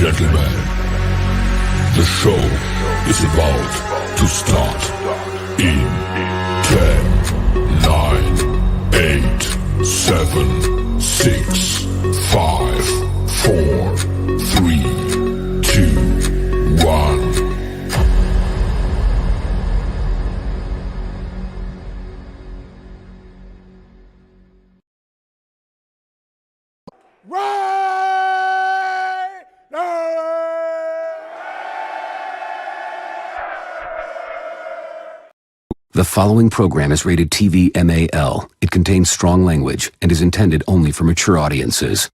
gentlemen, the show is about to start in 10, 9, 8, 7, 6, 5, 4, 3, 2, 1. The following program is rated TV MAL. It contains strong language and is intended only for mature audiences.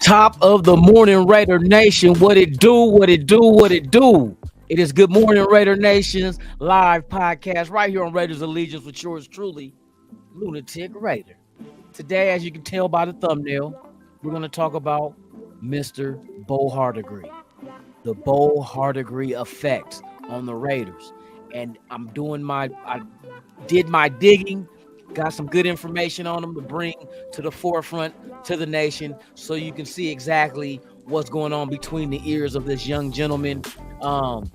Top of the morning, Raider Nation. What it do, what it do, what it do. It is Good Morning Raider Nation's live podcast right here on Raiders Allegiance with yours truly, Lunatic Raider. Today, as you can tell by the thumbnail, we're going to talk about Mr. Bo HARDEGREE, the Bo HARDEGREE effect on the Raiders. And I did my digging, got some good information on them to bring to the forefront to the nation so you can see exactly what's going on between the ears of this young gentleman out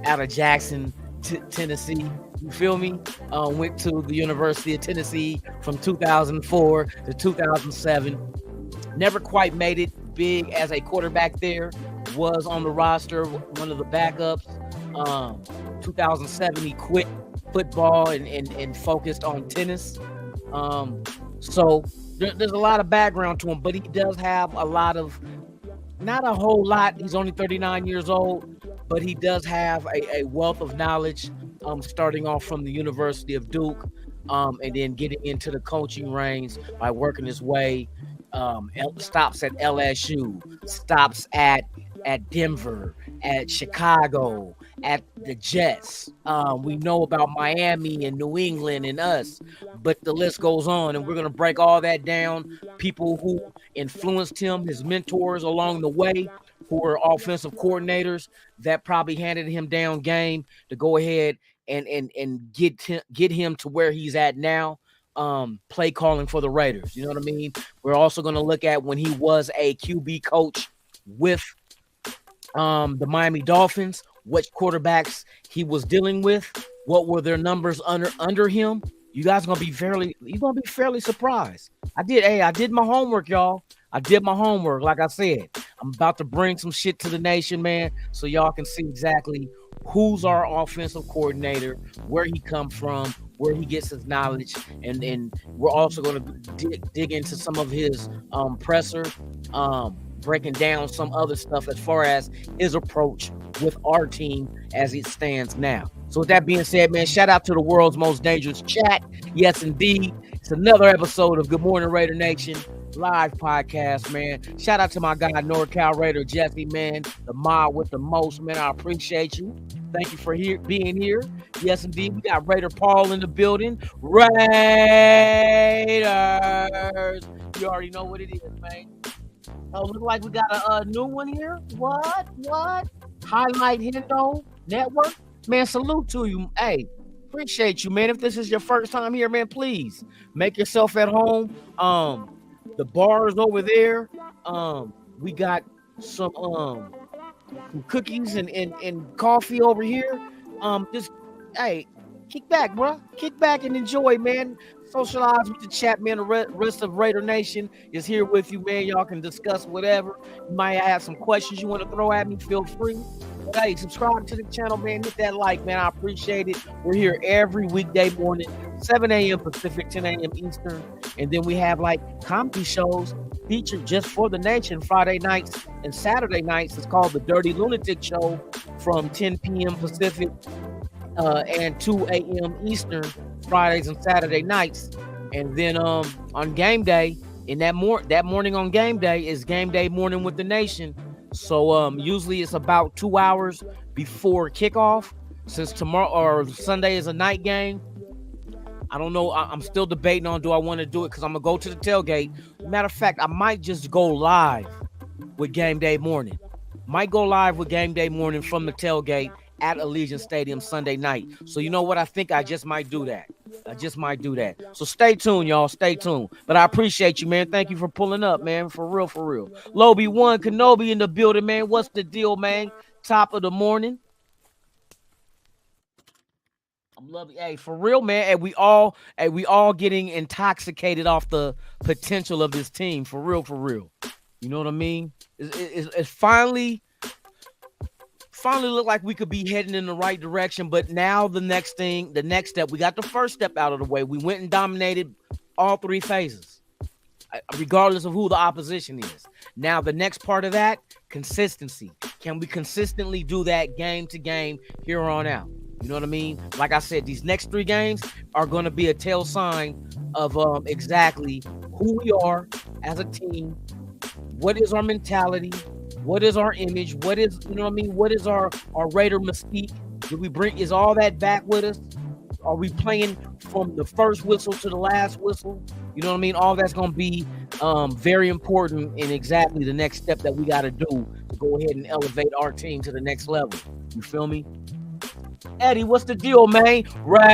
of Jackson, Tennessee. You feel me? Went to the University of Tennessee from 2004 to 2007. Never quite made it big as a quarterback there. Was on the roster, one of the backups. 2007, he quit football and focused on tennis. So there's a lot of background to him, but he does have a lot of, not a whole lot. He's only 39 years old, but he does have a wealth of knowledge, starting off from the University of Duke, and then getting into the coaching reins by working his way. Stops at LSU, stops at Denver, at Chicago, at the Jets. We know about Miami and New England and us, but the list goes on, and we're going to break all that down. People who influenced him, his mentors along the way, who were offensive coordinators that probably handed him down game to go ahead and get him to where he's at now. Play calling for the Raiders. You know what I mean? We're also going to look at when he was a QB coach with the Miami Dolphins, which quarterbacks he was dealing with, what were their numbers under him. You guys are gonna be fairly surprised. I did my homework, y'all. I did my homework. Like I said, I'm about to bring some shit to the nation, man, so y'all can see exactly who's our offensive coordinator, where he come from, where he gets his knowledge, and we're also going to dig into some of his presser, breaking down some other stuff as far as his approach with our team as it stands now. So with that being said, man, shout out to the world's most dangerous chat. Yes, indeed. It's another episode of Good Morning Raider Nation live podcast, man. Shout out to my guy, NorCal Raider Jesse, man, the mod with the most, man. I appreciate you. Thank you for being here. Yes, indeed. We got Raider Paul in the building. Raiders. You already know what it is, man. Look like we got a new one here. What? Highlight Hendo Network. Man, salute to you. Hey, appreciate you, man. If this is your first time here, man, please make yourself at home. The bar is over there. We got some cookies and coffee over here. Just hey, kick back, bro. Kick back and enjoy, man. Socialize with the chat, man. The rest of Raider Nation is here with you, man. Y'all can discuss whatever. You might have some questions you want to throw at me. Feel free. Hey, subscribe to the channel, man. Hit that like, man. I appreciate it. We're here every weekday morning, 7 a.m. Pacific, 10 a.m. Eastern. And then we have like comedy shows featured just for the nation Friday nights and Saturday nights. It's called the Dirty Lunatic Show from 10 p.m. Pacific and 2 a.m. Eastern Fridays and Saturday nights. And then on game day, that morning on game day is game day morning with the nation. So usually it's about 2 hours before kickoff. since tomorrow or Sunday is a night game, I don't know. I'm still debating on do I want to do it because I'm gonna go to the tailgate. Matter of fact, I might just go live with game day morning. Might go live with game day morning from the tailgate at Allegiant Stadium Sunday night. So you know what? I think I just might do that. I just might do that. So stay tuned, y'all. Stay tuned. But I appreciate you, man. Thank you for pulling up, man. For real, for real. Lobie One Kenobi in the building, man. What's the deal, man? Top of the morning. I'm loving, hey, for real, man. And we all getting intoxicated off the potential of this team. For real, for real. You know what I mean? It's finally look like we could be heading in the right direction. But now the next step, we got the first step out of the way. We went and dominated all three phases, regardless of who the opposition is. Now the next part of that, consistency. Can we consistently do that game to game here on out? You know what I mean? Like I said, these next 3 games are going to be a tell sign of exactly who we are as a team. What is our mentality? What is our image? What is, you know what I mean? What is our Raider mystique? Is all that back with us? Are we playing from the first whistle to the last whistle? You know what I mean? All that's going to be very important in exactly the next step that we got to do to go ahead and elevate our team to the next level. You feel me? Eddie, what's the deal, man? Raiders.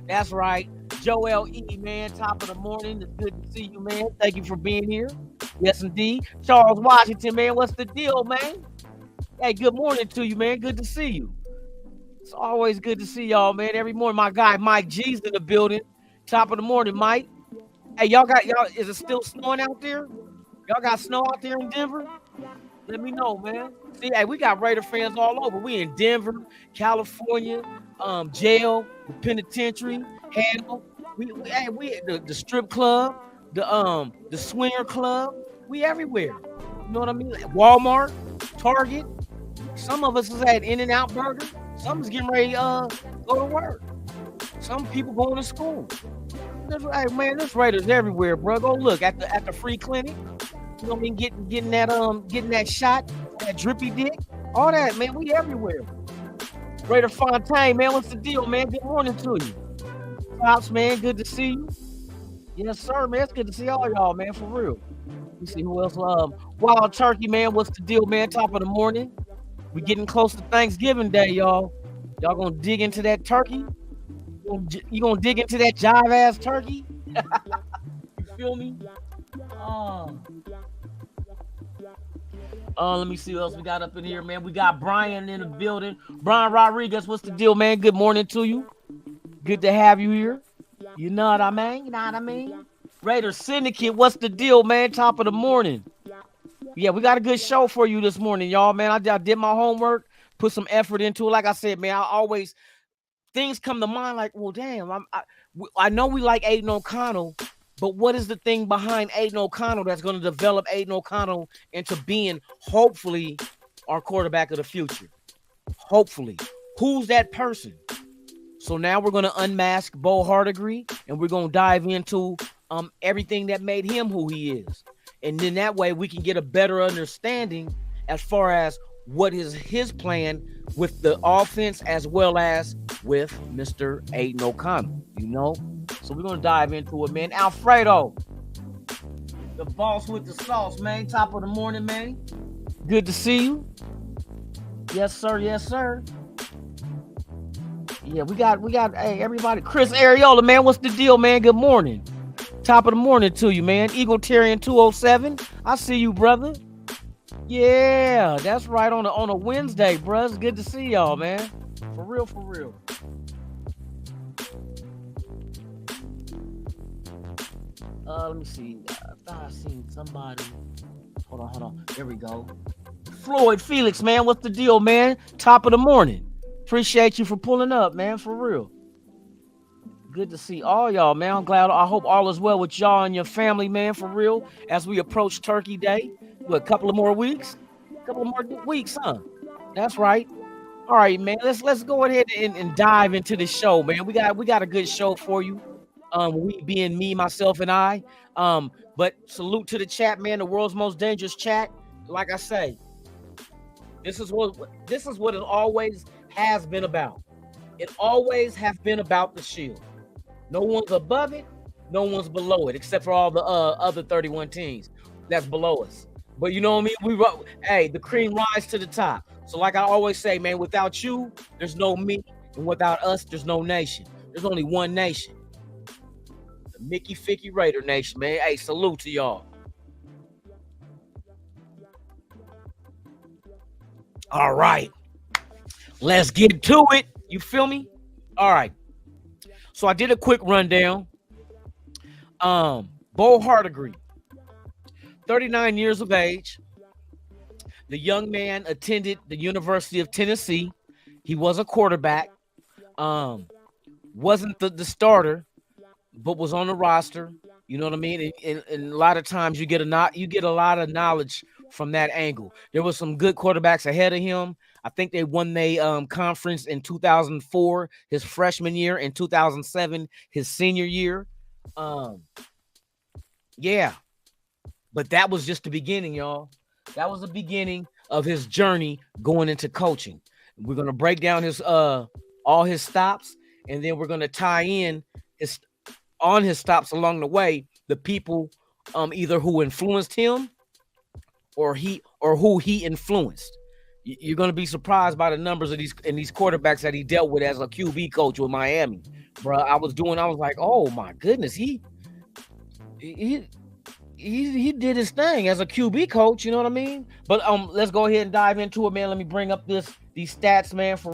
That's right. Joel E, man, top of the morning. It's good to see you, man. Thank you for being here. Yes, indeed. Charles Washington, man, what's the deal, man? Hey, good morning to you, man. Good to see you. It's always good to see y'all, man. Every morning, my guy Mike G's in the building. Top of the morning, Mike. Hey, y'all, is it still snowing out there? Y'all got snow out there in Denver? Let me know, man. See, hey, we got Raider fans all over. We in Denver, California, jail, the penitentiary, Hannibal. We the strip club, the swinger club. We everywhere. You know what I mean? Walmart, Target. Some of us is at In-N-Out Burger. Some is getting ready to go to work. Some people going to school. Hey, man, there's Raiders everywhere, bro. Go look at the free clinic. You know what I mean? Getting that shot, that drippy dick, all that, man. We everywhere. Raider Fontaine, man, what's the deal, man? Good morning to you. Pops, man, good to see you. Yes, sir, man. It's good to see all y'all, man, for real. Let me see who else. Wild Turkey, man, what's the deal, man? Top of the morning. We getting close to Thanksgiving Day, y'all. Y'all gonna dig into that turkey? You gonna dig into that jive ass turkey? You feel me? Let me see what else we got up in here, man. We got Brian in the building. Brian Rodriguez, what's the deal, man? Good morning to you. Good to have you here. You know what I mean? You know what I mean? Raider Syndicate, what's the deal, man? Top of the morning. Yeah, we got a good show for you this morning, y'all, man. I did my homework, put some effort into it. Like I said, man, things come to mind like, well, damn, I know we like Aiden O'Connell, but what is the thing behind Aiden O'Connell that's going to develop Aiden O'Connell into being, hopefully, our quarterback of the future? Hopefully. Who's that person? So now we're going to unmask Bo Hardegree, and we're going to dive into everything that made him who he is. And then that way we can get a better understanding as far as what is his plan with the offense as well as with Mr. Aiden O'Connell, you know? So we're going to dive into it, man. Alfredo, the boss with the sauce, man. Top of the morning, man. Good to see you. Yes, sir. Yes, sir. Yeah, we got, hey, everybody. Chris Ariola, man. What's the deal, man? Good morning. Top of the morning to you, man. Eagletarian 207. I see you, brother. Yeah, that's right, on a Wednesday, bro. It's good to see y'all, man. For real, for real. Let me see. I thought I seen somebody. Hold on. There we go. Floyd Felix, man. What's the deal, man? Top of the morning. Appreciate you for pulling up, man. For real. Good to see all y'all, man. I'm glad. I hope all is well with y'all and your family, man. For real. As we approach Turkey Day. What, a couple of more weeks? Huh? That's right. All right, man. Let's go ahead and dive into the show, man. We got a good show for you. We being me, myself, and I. But salute to the chat, man. The world's most dangerous chat. Like I say, This is what it always has been about. It always has been about the Shield. No one's above it, no one's below it, except for all the other 31 teams that's below us. But you know what I mean? Hey, the cream rise to the top. So, like I always say, man, without you, there's no me, and without us, there's no nation. There's only one nation, the Mickey Ficky Raider Nation, man. Hey, salute to y'all. All right, let's get to it. You feel me? All right. So I did a quick rundown. Bo Hardegree, 39 years of age. The young man attended the University of Tennessee. He was a quarterback. Wasn't the starter, but was on the roster. You know what I mean? And a lot of times you get a lot of knowledge from that angle. There was some good quarterbacks ahead of him. I think they won the conference in 2004, his freshman year, in 2007, his senior year. Yeah, but that was just the beginning, y'all. That was the beginning of his journey going into coaching. We're gonna break down his all his stops, and then we're gonna tie in his stops along the way, the people either who influenced him or who he influenced. You're gonna be surprised by the numbers of these quarterbacks that he dealt with as a QB coach with Miami, bro. I was like, oh my goodness, he did his thing as a QB coach, you know what I mean? But let's go ahead and dive into it, man. Let me bring up these stats, man. For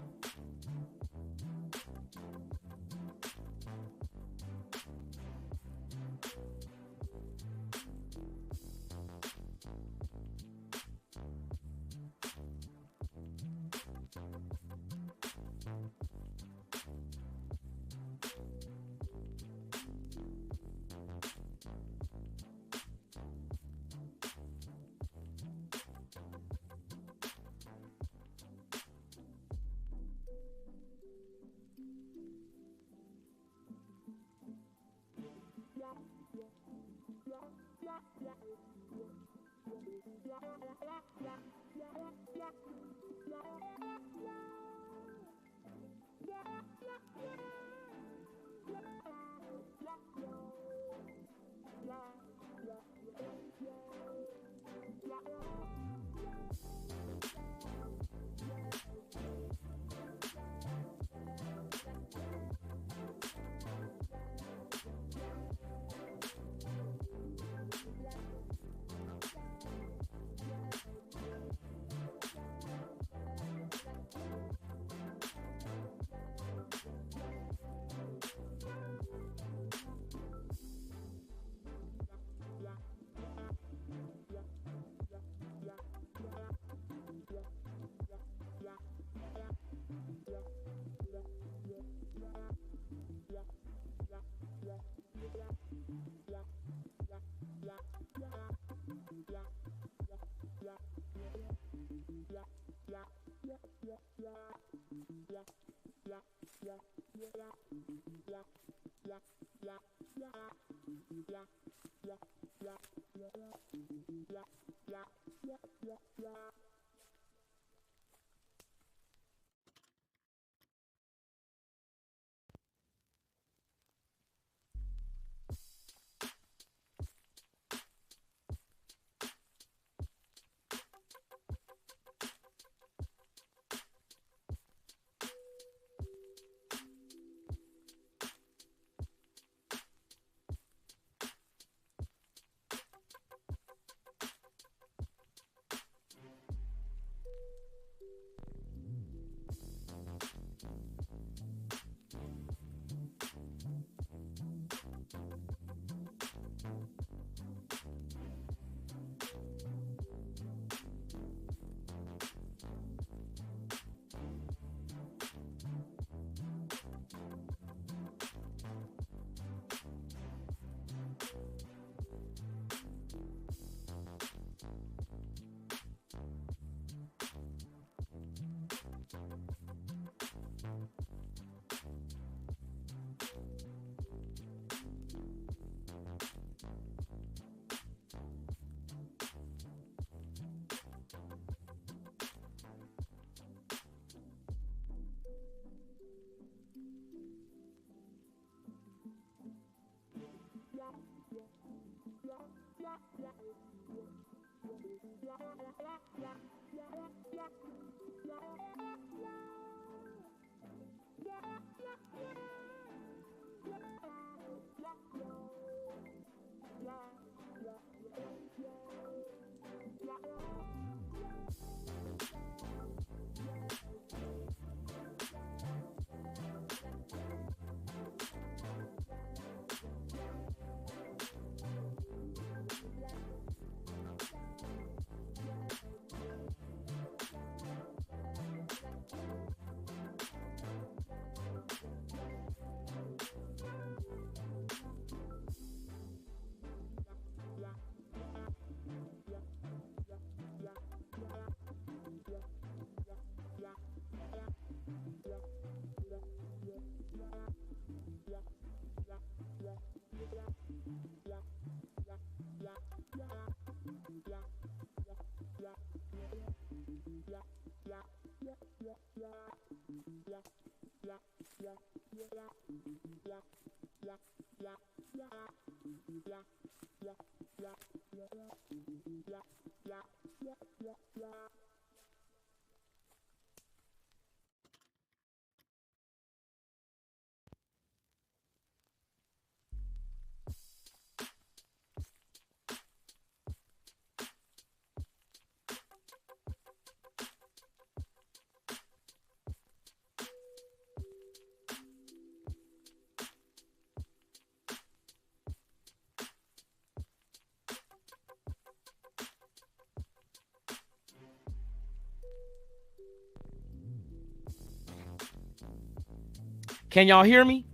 Can y'all hear me?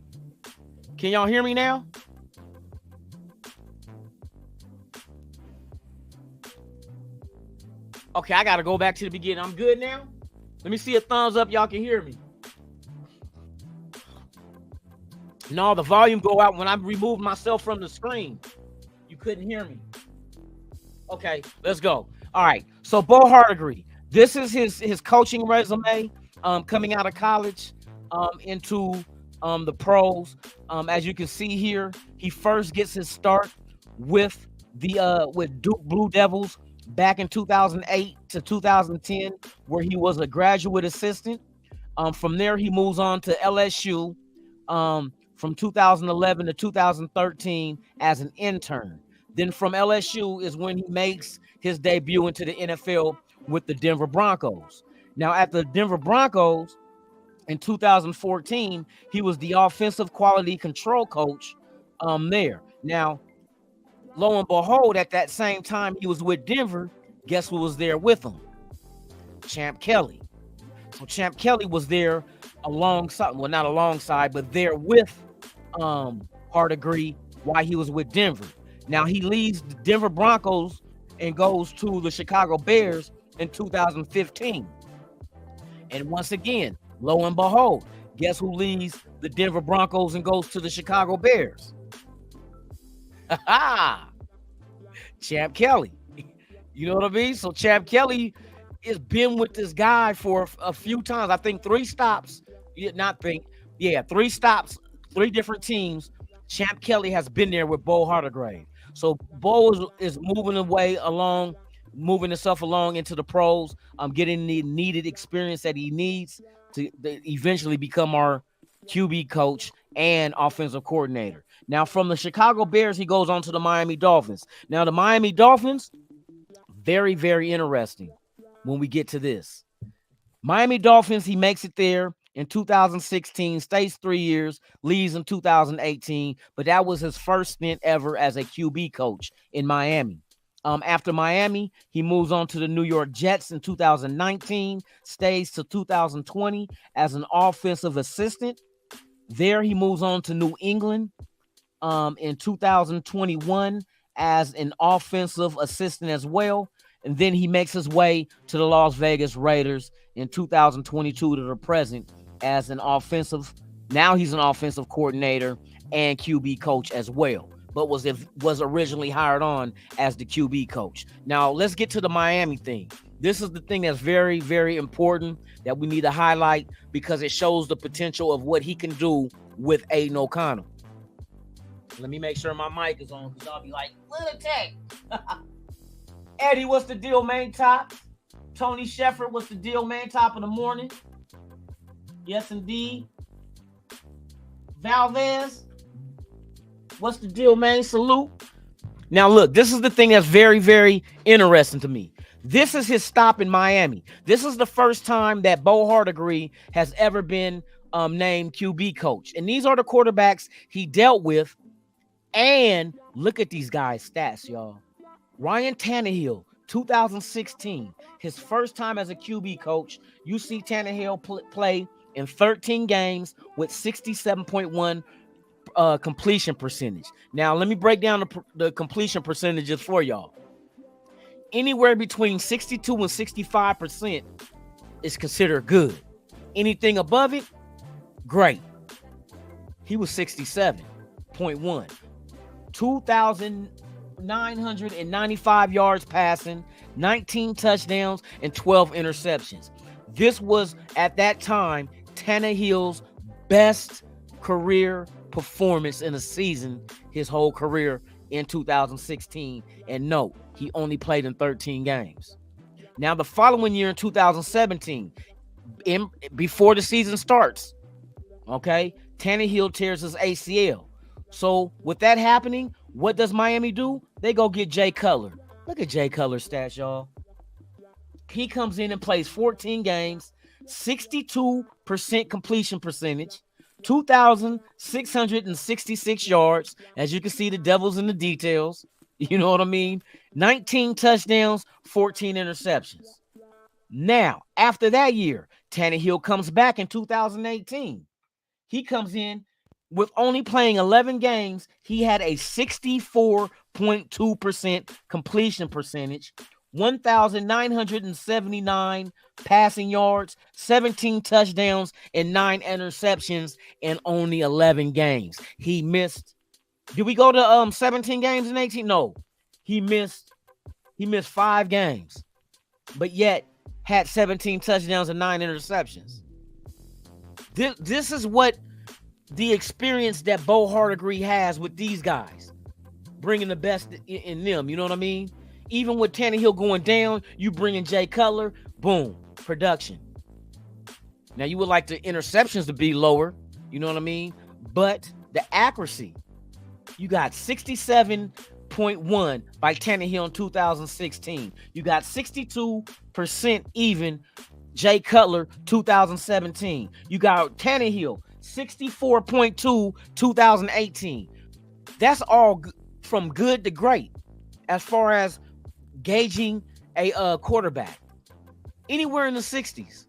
Can y'all hear me now? Okay, I gotta go back to the beginning. I'm good now. Let me see a thumbs up. Y'all can hear me. No, the volume go out when I removed myself from the screen. You couldn't hear me. Okay, let's go. All right. So Bo Hardegree, this is his coaching resume coming out of college into the pros. As you can see here, he first gets his start with the with Duke Blue Devils back in 2008 to 2010, where he was a graduate assistant. From there, he moves on to LSU from 2011 to 2013 as an intern. Then from LSU is when he makes his debut into the NFL with the Denver Broncos. Now, at the Denver Broncos in 2014, he was the offensive quality control coach there. Now, lo and behold, at that same time he was with Denver, guess who was there with him? Champ Kelly. So Champ Kelly was there alongside, well, not alongside, but there with Hardegree while he was with Denver. Now he leaves the Denver Broncos and goes to the Chicago Bears in 2015. And once again, lo and behold, guess who leaves the Denver Broncos and goes to the Chicago Bears? Champ Kelly. You know what I mean? So Champ Kelly has been with this guy for a few times. I think 3 stops. Yeah, 3 stops, 3 different teams. Champ Kelly has been there with Bo Hardegree. So Bo is moving himself along into the pros, getting the needed experience that he needs to eventually become our QB coach and offensive coordinator. Now, from the Chicago Bears, he goes on to the Miami Dolphins. Now, the Miami Dolphins, very, very interesting when we get to this. Miami Dolphins, he makes it there in 2016, stays 3 years, leaves in 2018, but that was his first stint ever as a QB coach in Miami. After Miami, he moves on to the New York Jets in 2019, stays to 2020 as an offensive assistant. There, he moves on to New England in 2021 as an offensive assistant as well. And then he makes his way to the Las Vegas Raiders in 2022 to the present as an offensive. Now he's an offensive coordinator and QB coach as well, but was originally hired on as the QB coach. Now let's get to the Miami thing. This is the thing that's very, very important that we need to highlight because it shows the potential of what he can do with Aiden O'Connell. Let me make sure my mic is on because I'll be like, Lil Tech. Eddie, what's the deal, main top? Tony Shepard, what's the deal, man? Top of the morning. Yes, indeed. Valdez, what's the deal, man? Salute. Now, look, this is the thing that's very, very interesting to me. This is his stop in Miami. This is the first time that Bo Hardegree has ever been named QB coach. And these are the quarterbacks he dealt with. And look at these guys' stats, y'all. Ryan Tannehill, 2016, his first time as a QB coach. You see Tannehill play in 13 games with 67.1 completion percentage. Now, let me break down the completion percentages for y'all. Anywhere between 62 and 65% is considered good. Anything above it, great. He was 67.1. 2,995 yards passing, 19 touchdowns, and 12 interceptions. This was, at that time, Tannehill's best career performance in a season, his whole career in 2016. And no, he only played in 13 games. Now, the following year in 2017, before the season starts, okay, Tannehill tears his ACL. So with that happening, what does Miami do? They go get Jay Cutler. Look at Jay Cutler's stats, y'all. He comes in and plays 14 games, 62% completion percentage, 2,666 yards. As you can see, the devil's in the details. You know what I mean? 19 touchdowns, 14 interceptions. Now, after that year, Tannehill comes back in 2018. He comes in with only playing 11 games. He had a 64.2% completion percentage, 1,979 passing yards, 17 touchdowns, and 9 interceptions in only 11 games. He missed. Did we go to 17 games in 18? No. He missed 5 games, but yet had 17 touchdowns and 9 interceptions. This is what the experience that Bo Hardegree has with these guys, bringing the best in them. You know what I mean? Even with Tannehill going down, you bring in Jay Cutler, boom, production. Now, you would like the interceptions to be lower, you know what I mean? But the accuracy, you got 67.1 by Tannehill in 2016. You got 62% even Jay Cutler 2017. You got Tannehill 64.2 2018. That's all from good to great as far as gauging a quarterback. Anywhere in the 60s.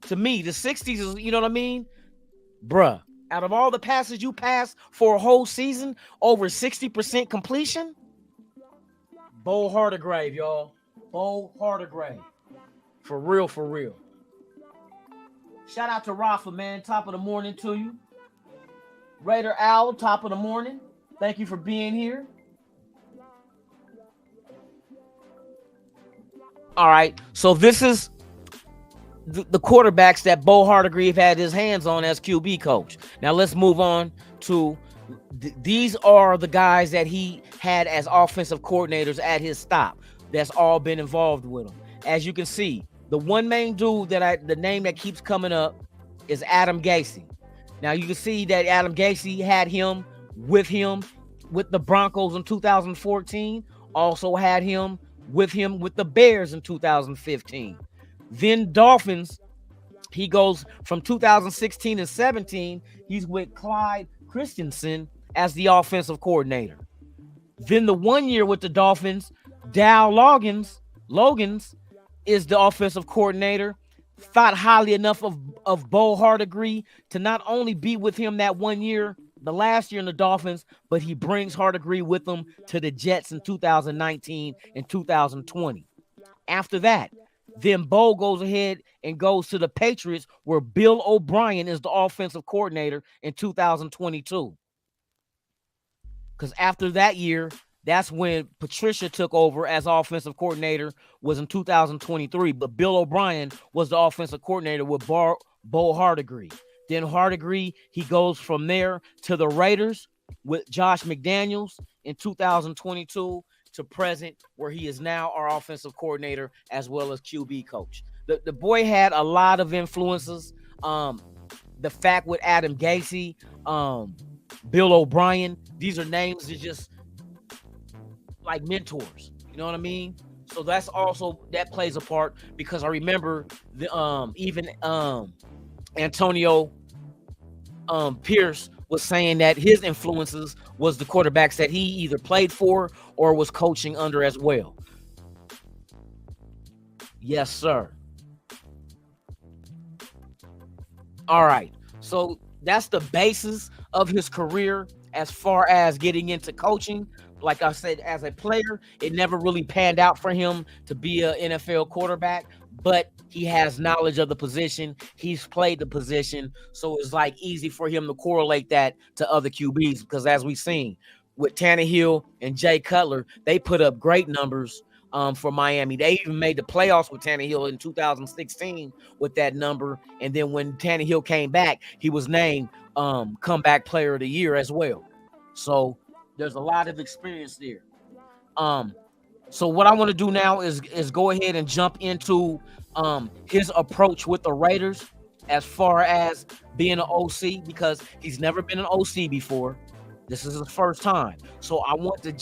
To me, the 60s is, you know what I mean? Bruh, out of all the passes you pass for a whole season, over 60% completion, Bo Hardegree, y'all. Bo Hardegree. For real, for real. Shout out to Rafa, man. Top of the morning to you. Raider Owl, top of the morning. Thank you for being here. All right. So this is the quarterbacks that Bo Hardegree have had his hands on as QB coach. Now let's move on to these are the guys that he had as offensive coordinators at his stop. That's all been involved with him. As you can see, the one main dude the name that keeps coming up is Adam Gase. Now you can see that Adam Gase had him with the Broncos in 2014. Also had him with the Bears in 2015. Then Dolphins, he goes from 2016 and 17. He's with Clyde Christensen as the offensive coordinator. Then the 1 year with the Dolphins, Dow Logans is the offensive coordinator. Thought highly enough of Bo Hardegree to not only be with him that 1 year, the last year in the Dolphins, but he brings Hardegree with him to the Jets in 2019 and 2020. After that, then Bo goes ahead and goes to the Patriots, where Bill O'Brien is the offensive coordinator in 2022. Because after that year, that's when Patricia took over as offensive coordinator, was in 2023. But Bill O'Brien was the offensive coordinator with Bo Hardegree. Then Hardegree, he goes from there to the Raiders with Josh McDaniels in 2022 to present, where he is now our offensive coordinator as well as QB coach. The boy had a lot of influences. The fact with Adam Gase, Bill O'Brien, these are names that just like mentors. You know what I mean? So that's also that plays a part, because I remember the even Antonio Pierce was saying that his influences was the quarterbacks that he either played for or was coaching under as well. Yes, sir. All right. So that's the basis of his career as far as getting into coaching. Like I said, as a player, it never really panned out for him to be an NFL quarterback, but he has knowledge of the position. He's played the position. So it's like easy for him to correlate that to other QBs, because as we've seen with Tannehill and Jay Cutler, they put up great numbers for Miami. They even made the playoffs with Tannehill in 2016 with that number. And then when Tannehill came back, he was named comeback player of the year as well. So there's a lot of experience there. So what I want to do now is go ahead and jump into his approach with the Raiders as far as being an OC, because he's never been an OC before. This is his first time. So I want to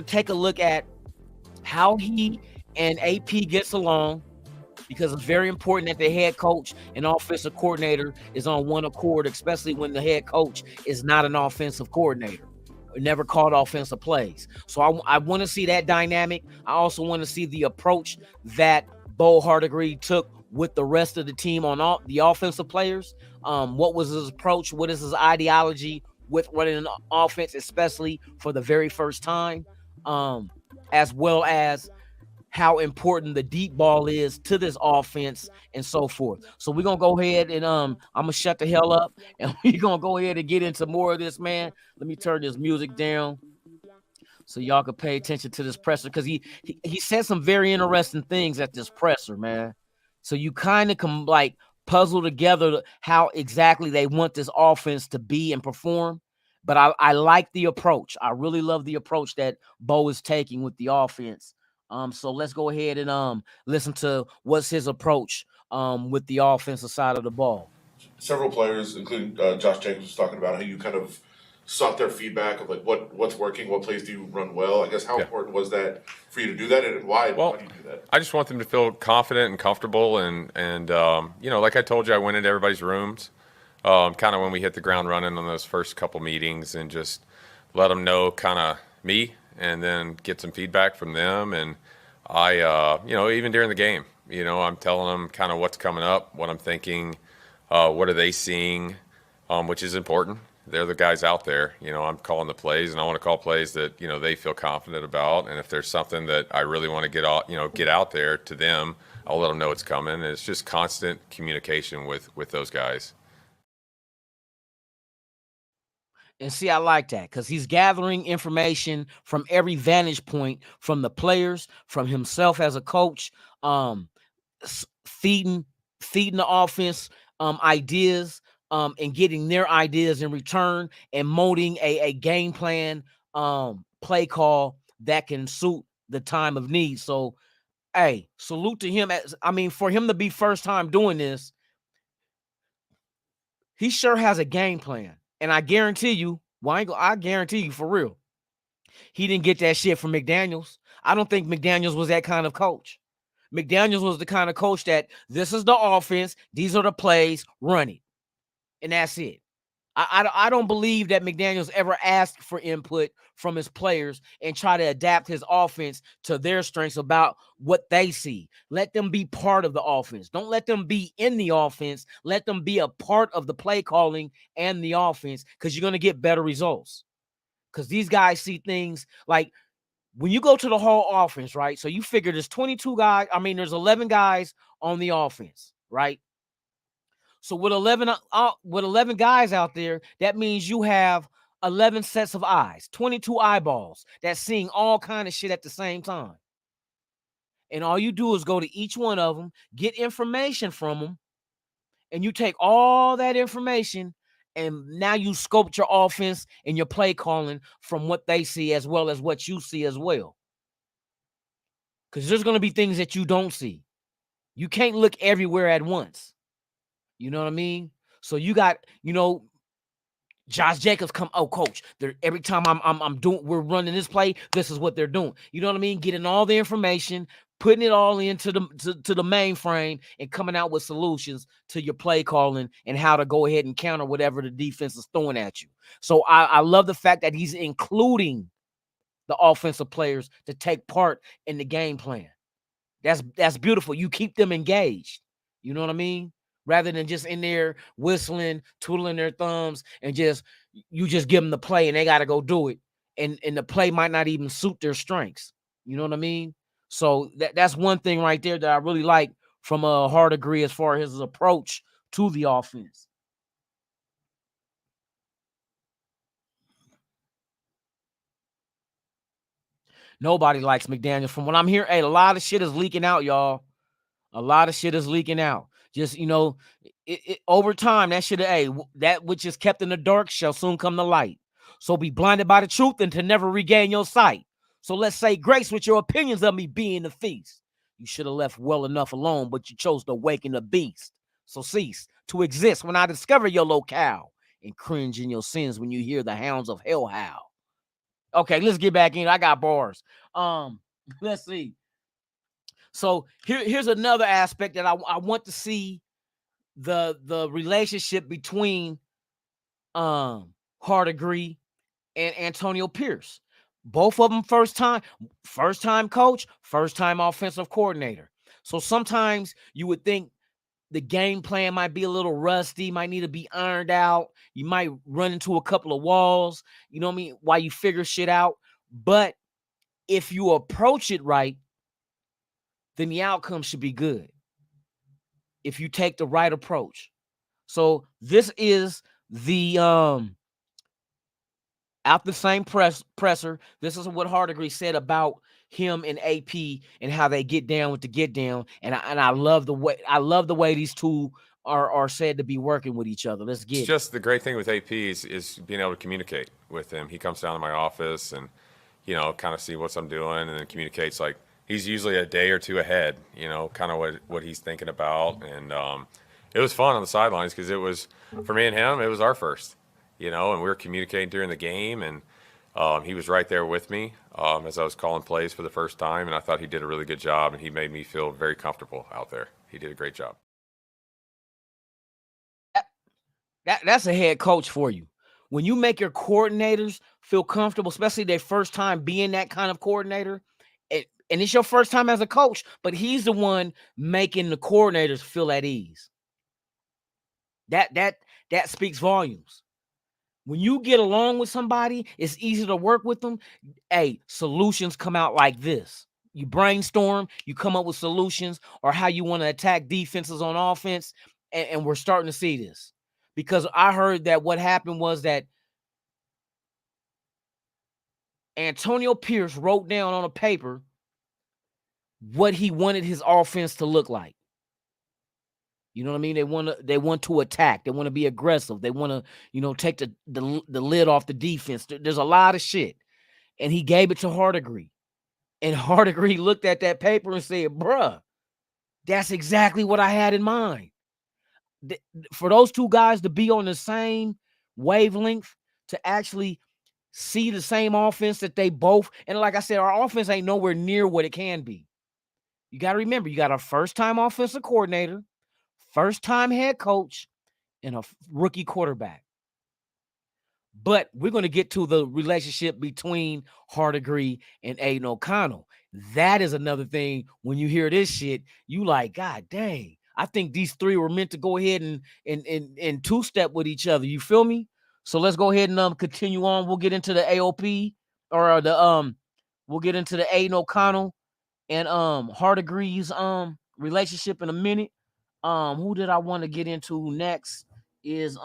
take a look at how he and AP gets along, because it's very important that the head coach and offensive coordinator is on one accord, especially when the head coach is not an offensive coordinator or never called offensive plays. So I want to see that dynamic. I also want to see the approach that Bo HARDEGREE took with the rest of the team on all the offensive players. What was his approach? What is his ideology with running an offense, especially for the very first time? As well as how important the deep ball is to this offense and so forth. So we're going to go ahead and I'm going to shut the hell up, and we're going to go ahead and get into more of this, man. Let me turn this music down so y'all can pay attention to this presser, because he said some very interesting things at this presser, man. So you kind of can like puzzle together how exactly they want this offense to be and perform. But I like the approach. I really love the approach that Bo is taking with the offense. So let's go ahead and listen to what's his approach with the offensive side of the ball. Several players, including Josh Jacobs, was talking about how you kind of sought their feedback of like what's working, what plays do you run well. I guess how important was that for you to do that, and why do you do that? I just want them to feel confident and comfortable, and like I told you, I went into everybody's rooms, kind of when we hit the ground running on those first couple meetings, and just let them know kind of me, and then get some feedback from them. And I, even during the game, I'm telling them kind of what's coming up, what I'm thinking, what are they seeing, which is important. They're the guys out there. I'm calling the plays, and I want to call plays that, they feel confident about. And if there's something that I really want to get out there to them, I'll let them know it's coming. And it's just constant communication with those guys. And see, I like that, because he's gathering information from every vantage point, from the players, from himself as a coach, feeding the offense ideas, and getting their ideas in return, and molding a game plan, play call that can suit the time of need. So, hey, salute to him. For him to be first time doing this, he sure has a game plan. And I guarantee you, I guarantee you for real, he didn't get that shit from McDaniels. I don't think McDaniels was that kind of coach. McDaniels was the kind of coach that this is the offense, these are the plays, run it. And that's it. I don't believe that McDaniels ever asked for input from his players and try to adapt his offense to their strengths about what they see. Let them be part of the offense. Don't let them be in the offense. Let them be a part of the play calling and the offense, because you're going to get better results. Because these guys see things like when you go to the whole offense, right? So you figure there's 22 guys. There's 11 guys on the offense, right? So with 11 guys out there, that means you have 11 sets of eyes, 22 eyeballs that's seeing all kind of shit at the same time. And all you do is go to each one of them, get information from them, and you take all that information And now you scoped your offense and your play calling from what they see as well as what you see as well. Because there's going to be things that you don't see. You can't look everywhere at once. You know what I mean? So you got, Josh Jacobs come, oh, coach, every time we're running this play, this is what they're doing. You know what I mean? Getting all the information, putting it all into to the mainframe, and coming out with solutions to your play calling and how to go ahead and counter whatever the defense is throwing at you. So I love the fact that he's including the offensive players to take part in the game plan. That's beautiful. You keep them engaged. You know what I mean? Rather than just in there whistling, twiddling their thumbs, and you just give them the play and they got to go do it. And the play might not even suit their strengths. You know what I mean? So that's one thing right there that I really like from a HARDEGREE as far as his approach to the offense. Nobody likes McDaniels. From what I'm hearing, a lot of shit is leaking out, y'all. A lot of shit is leaking out. Just, over time, that which is kept in the dark shall soon come to light. So be blinded by the truth and to never regain your sight. So let's say grace with your opinions of me being the feast. You should have left well enough alone, but you chose to awaken the beast. So cease to exist when I discover your locale and cringe in your sins when you hear the hounds of hell howl. Okay, let's get back in. I got bars. Let's see. So here's another aspect that I want to see the relationship between HARDEGREE and Antonio Pierce. Both of them first time coach, first time offensive coordinator. So sometimes you would think the game plan might be a little rusty, might need to be ironed out. You might run into a couple of walls, you know what I mean, while you figure shit out. But if you approach it right, then the outcome should be good if you take the right approach. So this is the out the same presser. This is what HARDEGREE said about him and AP and how they get down with the get down. And I love the way these two are said to be working with each other. Let's get it's just the great thing with AP is being able to communicate with him. He comes down to my office and kind of see what I'm doing, and then communicates. Like, he's usually a day or two ahead, kind of what he's thinking about. And it was fun on the sidelines because it was, for me and him, it was our first, and we were communicating during the game, and he was right there with me as I was calling plays for the first time, and I thought he did a really good job, and he made me feel very comfortable out there. He did a great job. That's a head coach for you. When you make your coordinators feel comfortable, especially their first time being that kind of coordinator, and it's your first time as a coach, but he's the one making the coordinators feel at ease. That speaks volumes. When you get along with somebody, it's easy to work with them. Hey, solutions come out like this. You brainstorm, you come up with solutions or how you want to attack defenses on offense, and we're starting to see this. Because I heard that what happened was that Antonio Pierce wrote down on a paper what he wanted his offense to look like. You know what I mean? They want to attack. They want to be aggressive. They want to, take the lid off the defense. There's a lot of shit. And he gave it to HARDEGREE. And HARDEGREE looked at that paper and said, bruh, that's exactly what I had in mind. For those two guys to be on the same wavelength, to actually see the same offense that they both, and like I said, our offense ain't nowhere near what it can be. You got to remember, you got a first-time offensive coordinator, first-time head coach, and a rookie quarterback. But we're going to get to the relationship between HARDEGREE and Aiden O'Connell. That is another thing. When you hear this shit, you like, God dang. I think these three were meant to go ahead and two-step with each other. You feel me? So let's go ahead and continue on. We'll get into the AOP or we'll get into the Aiden O'Connell and HARDEGREE's relationship in a minute. Who did I want to get into next is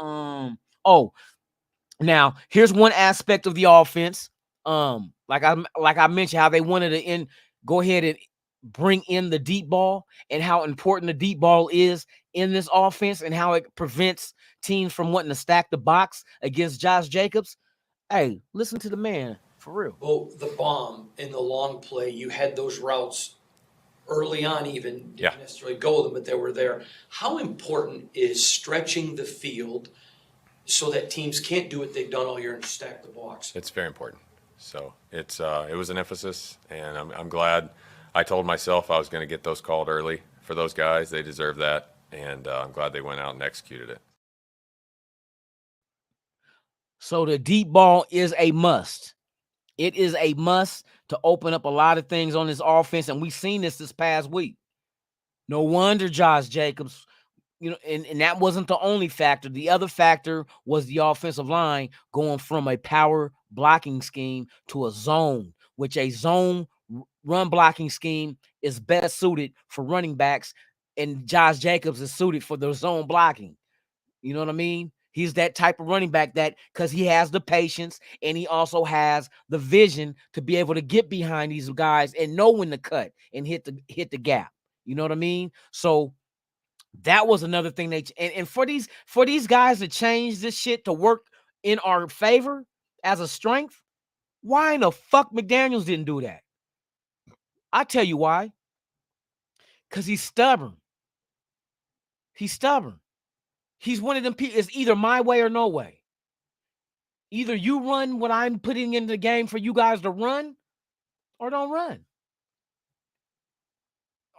now here's one aspect of the offense. Like I mentioned, how they wanted to go ahead and bring in the deep ball and how important the deep ball is in this offense and how it prevents teams from wanting to stack the box against Josh Jacobs. Hey, listen to the man, for real. Well, the bomb and the long play, you had those routes early on even, didn't necessarily go with them, but they were there. How important is stretching the field so that teams can't do what they've done all year and stack the box? It's very important. So it was an emphasis, and I'm glad. I told myself I was going to get those called early for those guys. They deserve that, and I'm glad they went out and executed it. So the deep ball is a must. It is a must to open up a lot of things on this offense, and we've seen this past week. No wonder Josh Jacobs, and that wasn't the only factor. The other factor was the offensive line going from a power blocking scheme to a zone, which a zone run blocking scheme is best suited for running backs, and Josh Jacobs is suited for the zone blocking. You know what I mean? He's that type of running back that because he has the patience and he also has the vision to be able to get behind these guys and know when to cut and hit the gap. You know what I mean? So that was another thing and for these guys to change this shit to work in our favor as a strength. Why in the fuck McDaniels didn't do that? I tell you why. Because he's stubborn. He's stubborn. He's one of them people. It's either my way or no way. Either you run what I'm putting into the game for you guys to run, or don't run.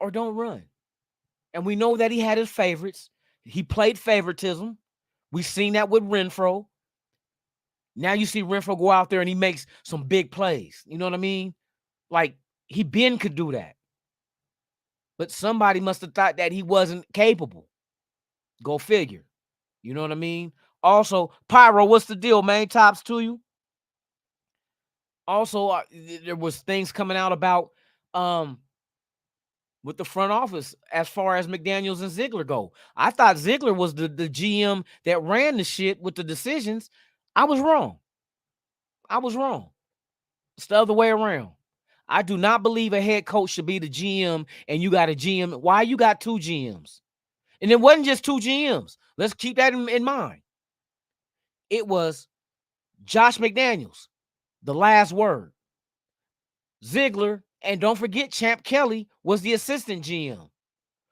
Or don't run. And we know that he had his favorites. He played favoritism. We've seen that with Renfro. Now you see Renfro go out there and he makes some big plays. You know what I mean? Like, Ben could do that. But somebody must have thought that he wasn't capable. Go figure. You know what I mean? Also, Pyro, what's the deal, man? Tops to you. Also, there was things coming out about with the front office as far as McDaniels and Ziegler go. I thought Ziegler was the GM that ran the shit with the decisions. I was wrong. It's the other way around. I do not believe a head coach should be the GM and you got a GM. Why you got two GMs? And it wasn't just two GMs. Let's keep that in mind. It was Josh McDaniels, the last word. Ziegler, and don't forget Champ Kelly was the assistant GM.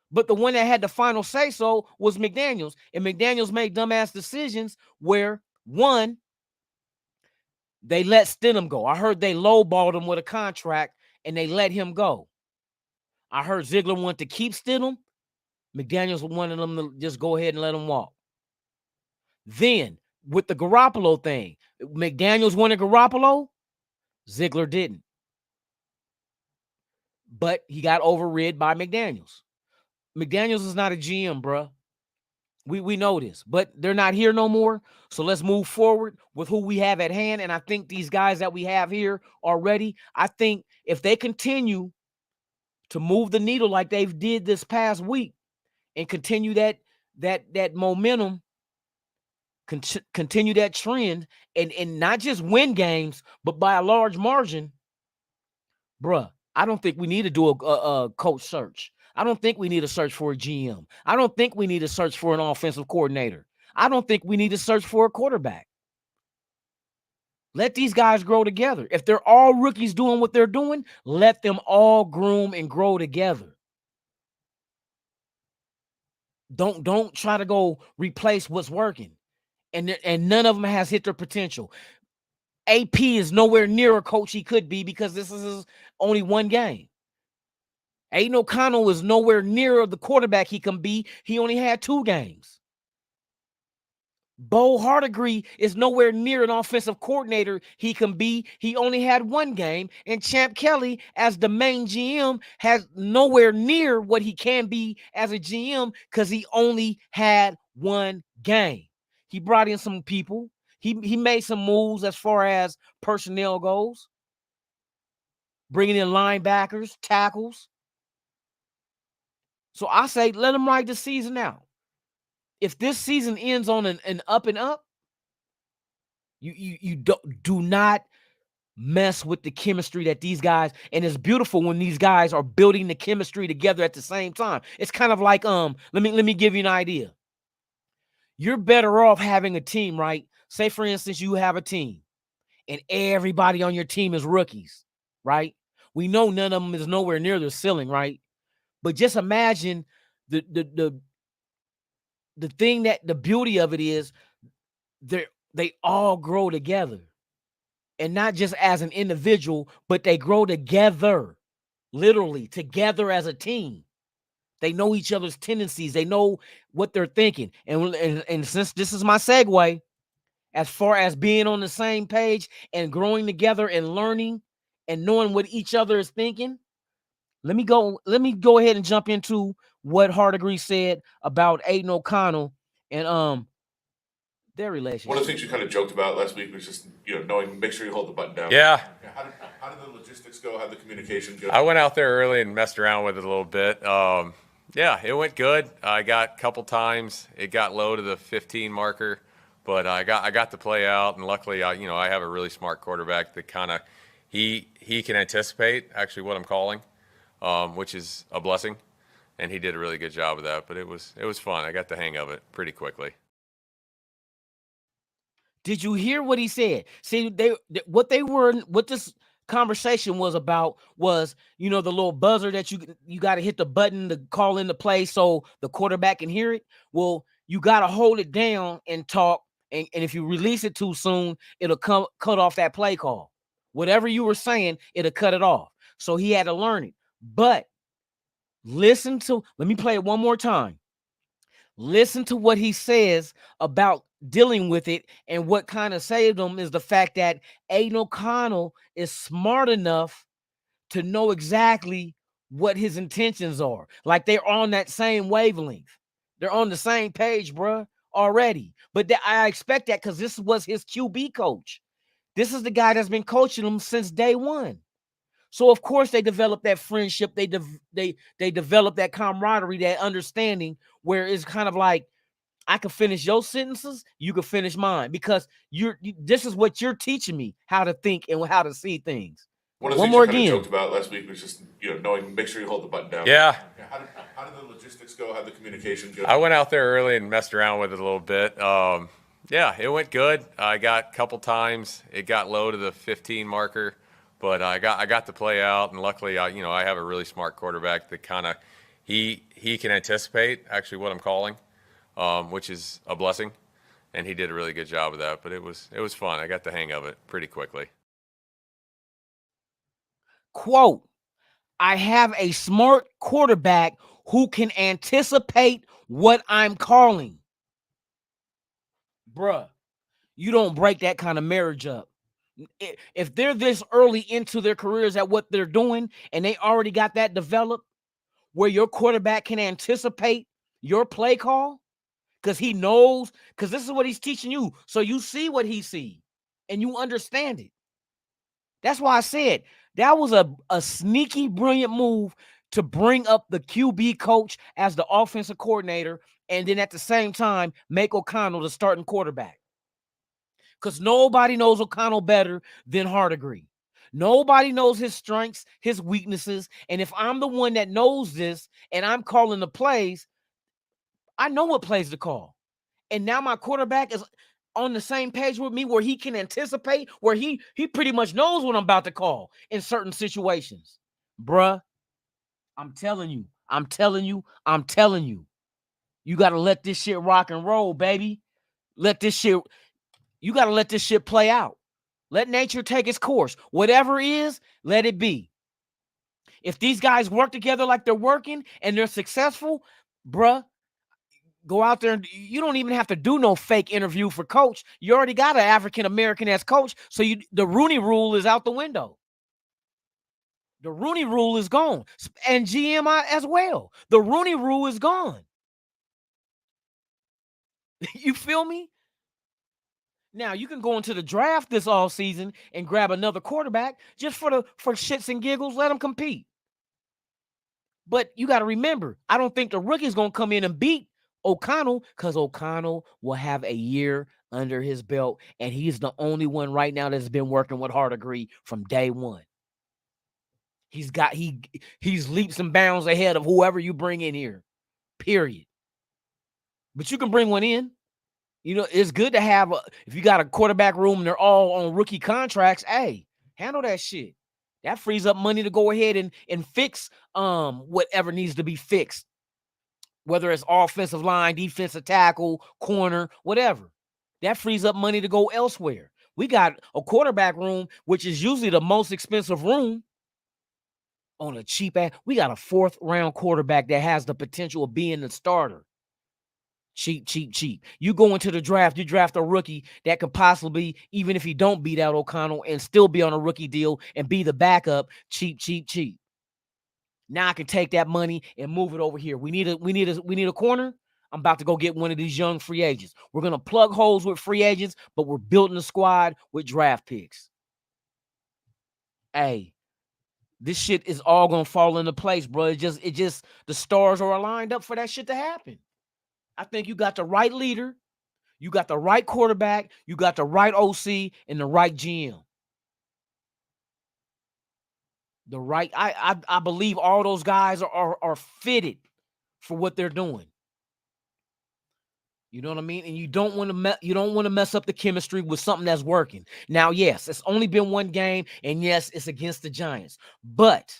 But the one that had the final say-so was McDaniels. And McDaniels made dumbass decisions where, one, they let Stidham go. I heard they lowballed him with a contract and they let him go. I heard Ziegler wanted to keep Stidham. McDaniels wanted them to just go ahead and let him walk. Then, with the Garoppolo thing, McDaniels wanted Garoppolo. Ziegler didn't. But he got overrid by McDaniels. McDaniels is not a GM, bruh. We know this, but they're not here no more. So let's move forward with who we have at hand. And I think these guys that we have here already, I think if they continue to move the needle like they've did this past week and continue that momentum, continue that trend, and not just win games, but by a large margin, bruh, I don't think we need to do a coach search. I don't think we need to search for a GM. I don't think we need to search for an offensive coordinator. I don't think we need to search for a quarterback. Let these guys grow together. If they're all rookies doing what they're doing, let them all groom and grow together. Don't try to go replace what's working. And none of them has hit their potential. AP is nowhere near a coach he could be because this is only one game. Aiden O'Connell is nowhere near the quarterback he can be. He only had 2 games. Bo Hardegree is nowhere near an offensive coordinator he can be. He only had 1 game. And Champ Kelly, as the main GM, has nowhere near what he can be as a GM because he only had 1 game. He brought in some people. He made some moves as far as personnel goes. Bringing in linebackers, tackles. So I say, let him ride the season out. If this season ends on an up and up, you do not mess with the chemistry that these guys, and it's beautiful when these guys are building the chemistry together at the same time. It's kind of like, let me give you an idea. You're better off having a team, right? Say, for instance, you have a team and everybody on your team is rookies, right? We know none of them is nowhere near the ceiling, right? But just imagine the thing, that the beauty of it is they all grow together. And not just as an individual, but they grow together, literally together as a team. They know each other's tendencies. They know what they're thinking. And since this is my segue, as far as being on the same page and growing together and learning and knowing what each other is thinking, let me go ahead and jump into what HARDEGREE said about Aiden O'Connell and their relationship. One of the things you kind of joked about last week was just, knowing, make sure you hold the button down. Yeah. How did the logistics go? How did the communication go? I went out there early and messed around with it a little bit. Yeah, it went good. I got a couple times. It got low to the 15 marker, but I got to play out, and luckily, I have a really smart quarterback that kind of he can anticipate actually what I'm calling, which is a blessing, and he did a really good job of that. But it was fun. I got the hang of it pretty quickly. Did you hear what he said? See, what this conversation was about was, the little buzzer that you got to hit the button to call in the play so the quarterback can hear it. Well, you got to hold it down and talk. And if you release it too soon, it'll cut off that play call. Whatever you were saying, it'll cut it off. So he had to learn it. But let me play it one more time. Listen to what he says about dealing with it, and what kind of saved him is the fact that Aiden O'Connell is smart enough to know exactly what his intentions are. Like, they're on that same wavelength. They're on the same page, bruh, already. But I expect that because this was his QB coach. This is the guy that's been coaching him since day one. So of course they develop that friendship. They develop that camaraderie, that understanding, where it's kind of like, I can finish your sentences, you can finish mine, because this is what you're teaching me, how to think and how to see things. One of the things you kind of joked about last week was just, knowing, make sure you hold the button down. Yeah. How did the logistics go? How did the communication go? I went out there early and messed around with it a little bit. Yeah, it went good. I got a couple times. It got low to the 15 marker, but I got to play out, and luckily, I have a really smart quarterback that kind of he can anticipate actually what I'm calling, which is a blessing, and he did a really good job of that. But it was fun. I got the hang of it pretty quickly. Quote, I have a smart quarterback who can anticipate what I'm calling. Bruh, you don't break that kind of marriage up. If they're this early into their careers at what they're doing, and they already got that developed, where your quarterback can anticipate your play call, because he knows, because this is what he's teaching you. So you see what he sees and you understand it. That's why I said that was a sneaky, brilliant move to bring up the QB coach as the offensive coordinator, and then at the same time make O'Connell the starting quarterback. Because nobody knows O'Connell better than HARDEGREE. Nobody knows his strengths, his weaknesses. And if I'm the one that knows this and I'm calling the plays, I know what plays to call. And now my quarterback is on the same page with me, where he can anticipate, where he pretty much knows what I'm about to call in certain situations. Bruh, I'm telling you. You got to let this shit rock and roll, baby. You got to let this shit play out. Let nature take its course. Whatever it is, let it be. If these guys work together like they're working and they're successful, bruh, go out there, and you don't even have to do no fake interview for coach. You already got an African-American as coach, so the Rooney Rule is out the window. The Rooney Rule is gone. And GM as well. The Rooney Rule is gone. You feel me? Now, you can go into the draft this offseason and grab another quarterback just for shits and giggles. Let them compete. But you got to remember, I don't think the rookie's going to come in and beat O'Connell, because O'Connell will have a year under his belt, and he's the only one right now that's been working with HARDEGREE from day one. He's leaps and bounds ahead of whoever you bring in here. Period. But you can bring one in. You know, it's good to have if you got a quarterback room and they're all on rookie contracts, hey, handle that shit. That frees up money to go ahead and fix whatever needs to be fixed. Whether it's offensive line, defensive tackle, corner, whatever. That frees up money to go elsewhere. We got a quarterback room, which is usually the most expensive room, on a cheap ass. We got a 4th round quarterback that has the potential of being the starter. Cheap. You go into the draft, you draft a rookie that could possibly, even if he don't beat out O'Connell, and still be on a rookie deal and be the backup. Cheap. Now I can take that money and move it over here. We need a corner. I'm about to go get one of these young free agents. We're gonna plug holes with free agents, but we're building a squad with draft picks. Hey, this shit is all gonna fall into place, bro. It just the stars are aligned up for that shit to happen. I think you got the right leader, you got the right quarterback, you got the right OC, and the right GM. The right, I believe all those guys are fitted for what they're doing. You know what I mean? And you don't want to mess up the chemistry with something that's working. Now, yes, it's only been one game, and yes, it's against the Giants. But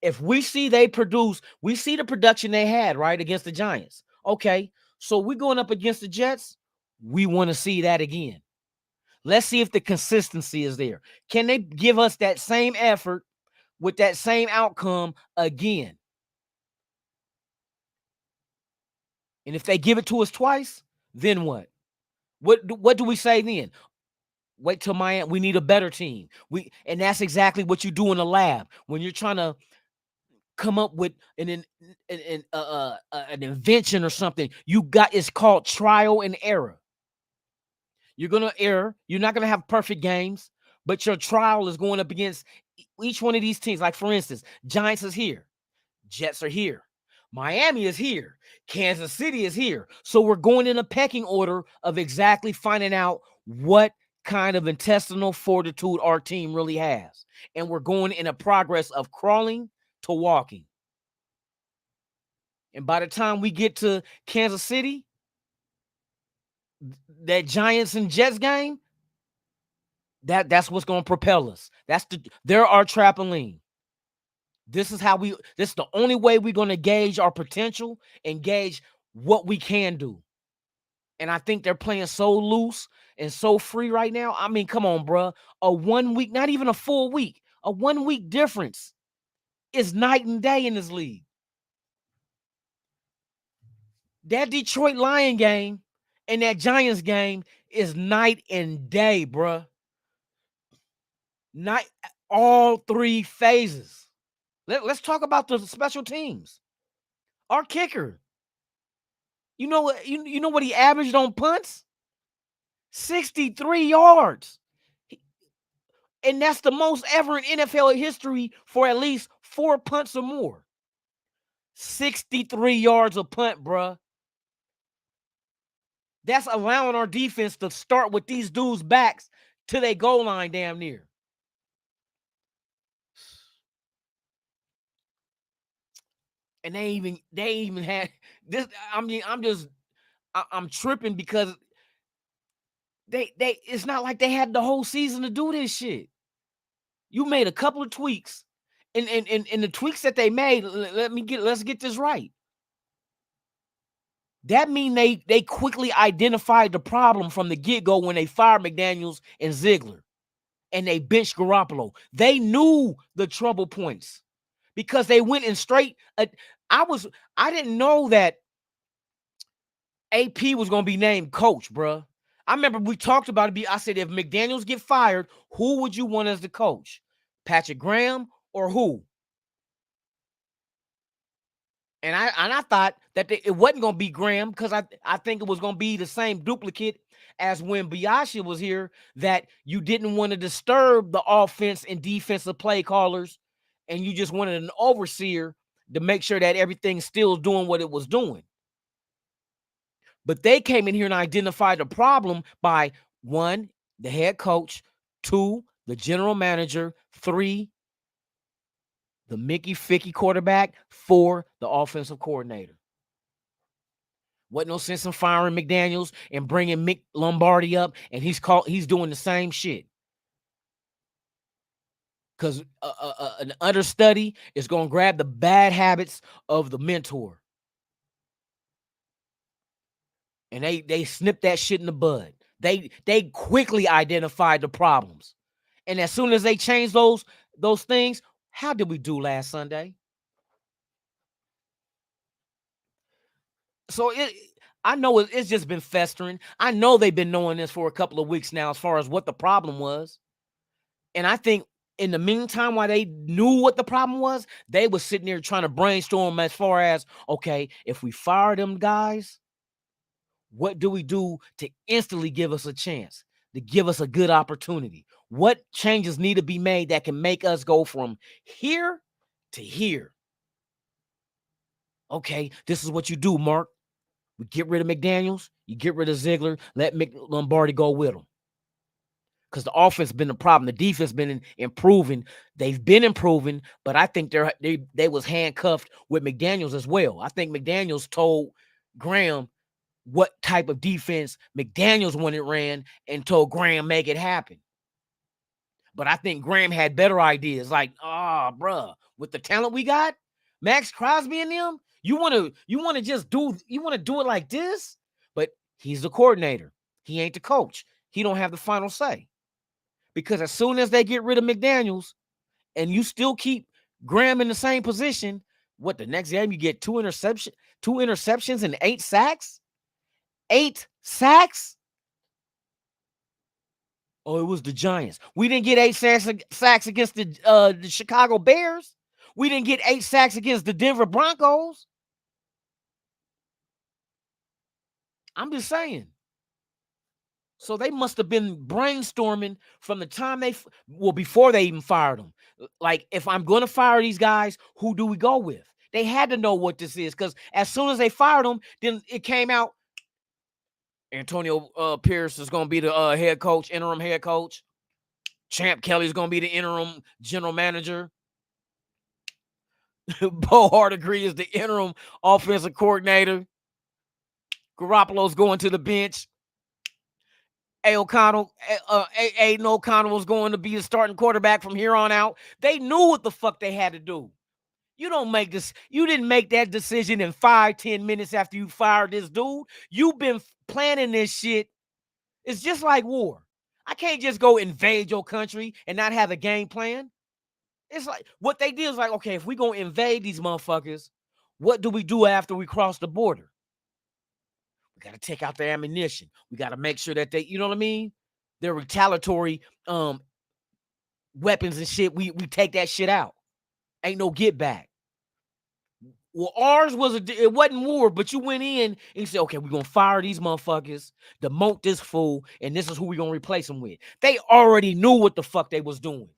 if we see they produce, we see the production they had, right, against the Giants. Okay, so we're going up against the Jets. We want to see that again. Let's see if the consistency is there. Can they give us that same effort with that same outcome again? And if they give it to us twice, then what? What do we say then? Wait till Miami. We need a better team. And that's exactly what you do in the lab when you're trying to come up with an invention or something. It's called trial and error. You're gonna err. You're not gonna have perfect games, but your trial is going up against each one of these teams. Like, for instance, Giants is here, Jets are here, Miami is here, Kansas City is here. So we're going in a pecking order of exactly finding out what kind of intestinal fortitude our team really has. And we're going in a progress of crawling to walking. And by the time we get to Kansas City, that Giants and Jets game, that's what's going to propel us. They're our trampoline. This is the only way we're going to gauge our potential and gauge what we can do. And I think they're playing so loose and so free right now. I mean, come on, bro. A 1 week, not even a full week, a 1 week difference is night and day in this league. That Detroit Lion game and that Giants game is night and day, bro. All 3 phases. Let's talk about the special teams. Our kicker. You know what? You know what he averaged on punts? 63 yards. And that's the most ever in NFL history for at least 4 punts or more. 63 yards a punt, bruh. That's allowing our defense to start with these dudes' backs to their goal line damn near. And they even had this. I mean, I'm tripping because it's not like they had the whole season to do this shit. You made a couple of tweaks, and the tweaks that they made, let's get this right. That mean they quickly identified the problem from the get-go when they fired McDaniels and Ziegler, and they benched Garoppolo. They knew the trouble points because they went in straight. I didn't know that AP was going to be named coach, bro. I remember we talked about it. I said, if McDaniels get fired, who would you want as the coach? Patrick Graham or who? And I thought that it wasn't going to be Graham because I think it was going to be the same duplicate as when Biaggi was here, that you didn't want to disturb the offense and defensive play callers, and you just wanted an overseer to make sure that everything's still doing what it was doing. But they came in here and identified the problem by 1, the head coach, 2, the general manager, 3, the Mickey Ficky quarterback, 4, the offensive coordinator. Wasn't no sense in firing McDaniels and bringing Mick Lombardi up, and he's doing the same shit. Because an understudy is going to grab the bad habits of the mentor. And they snipped that shit in the bud. They quickly identified the problems. And as soon as they changed those things, how did we do last Sunday? So I know it's just been festering. I know they've been knowing this for a couple of weeks now as far as what the problem was. And I think in the meantime, while they knew what the problem was, they were sitting there trying to brainstorm as far as, okay, if we fire them guys, what do we do to instantly give us a chance, to give us a good opportunity? What changes need to be made that can make us go from here to here? Okay, this is what you do, Mark. We get rid of McDaniels, you get rid of Ziegler, let Mick Lombardi go with them. Because the offense has been the problem. The defense has been improving. They've been improving, but I think they was handcuffed with McDaniels as well. I think McDaniels told Graham what type of defense McDaniels wanted ran and told Graham make it happen. But I think Graham had better ideas like, bruh, with the talent we got, Max Crosby and them, you want to just do it like this? But he's the coordinator. He ain't the coach. He don't have the final say. Because as soon as they get rid of McDaniels and you still keep Graham in the same position, what, the next game you get 2 interceptions and 8 sacks? 8 sacks? Oh, it was the Giants. We didn't get 8 sacks against the Chicago Bears. We didn't get 8 sacks against the Denver Broncos. I'm just saying. So they must have been brainstorming from the time before they even fired them. Like, if I'm going to fire these guys, who do we go with? They had to know what this is, because as soon as they fired them, then it came out, Antonio Pierce is going to be the interim head coach. Champ Kelly is going to be the interim general manager. Bo HARDEGREE is the interim offensive coordinator. Garoppolo's going to the bench. Aiden O'Connell was going to be the starting quarterback from here on out. They knew what the fuck they had to do. You didn't make that decision in 5-10 minutes after you fired this dude. You've been planning this shit. It's just like war. I can't just go invade your country and not have a game plan. It's like what they did is like, okay, if we gonna invade these motherfuckers, what do we do after we cross the border? We got to take out their ammunition. We got to make sure that they, you know what I mean? Their retaliatory weapons and shit, we take that shit out. Ain't no get back. Well, ours it wasn't war, but you went in and you said, okay, we're going to fire these motherfuckers, demote this fool, and this is who we're going to replace them with. They already knew what the fuck they was doing.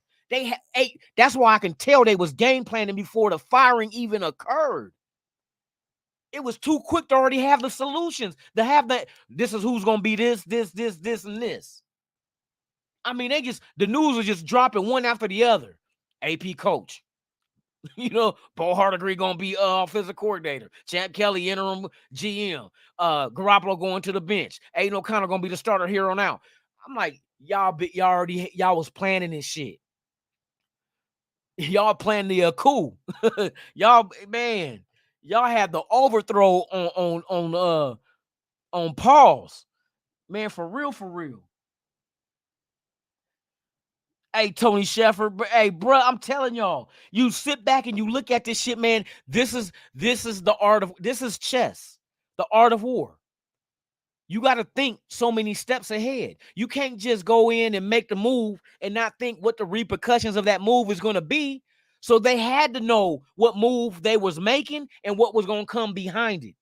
That's why I can tell they was game planning before the firing even occurred. It was too quick to already have the solutions, to have this is who's going to be this, and this. I mean, the news was just dropping one after the other. AP coach. Bo HARDEGREE going to be offensive coordinator. Champ Kelly, interim GM. Garoppolo going to the bench. Aiden O'Connell going to be the starter here on out. I'm like, y'all was planning this shit. Y'all planned the coup. Y'all had the overthrow on pause. Man, for real. Hey, Tony Sheffer, hey, bro, I'm telling y'all, you sit back and you look at this shit, man. This is chess, the art of war. You got to think so many steps ahead. You can't just go in and make the move and not think what the repercussions of that move is going to be. So they had to know what move they was making and what was going to come behind it.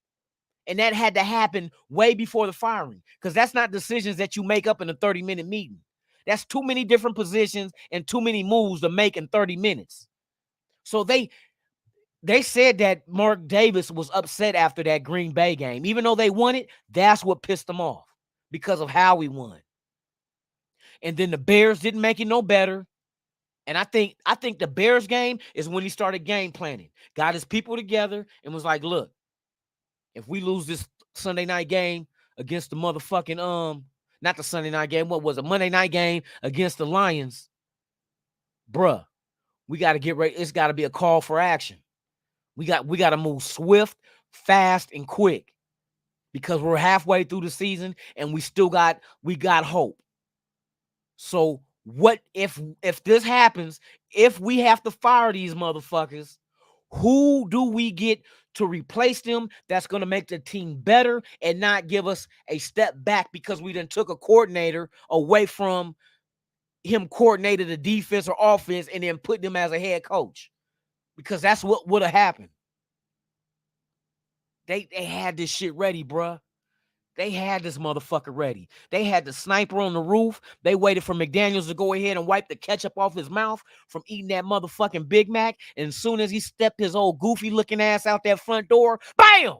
And that had to happen way before the firing, because that's not decisions that you make up in a 30-minute meeting. That's too many different positions and too many moves to make in 30 minutes. So they they said that Mark Davis was upset after that Green Bay game. Even though they won it, that's what pissed him off because of how we won. And then the Bears didn't make it no better. And I think the Bears game is when he started game planning. Got his people together and was like, look, if we lose this Sunday night game against the motherfucking not the Sunday night game, what was it? Monday night game against the Lions, bruh, we got to get ready. It's got to be a call for action. We got to move swift, fast, and quick because we're halfway through the season and we got hope. So what if this happens, if we have to fire these motherfuckers, who do we get to replace them that's going to make the team better and not give us a step back because we done took a coordinator away from him coordinating the defense or offense and then put them as a head coach? Because that's what would have happened. They had this shit ready, bruh. They had this motherfucker ready. They had the sniper on the roof. They waited for McDaniels to go ahead and wipe the ketchup off his mouth from eating that motherfucking Big Mac. And as soon as he stepped his old goofy looking ass out that front door, bam!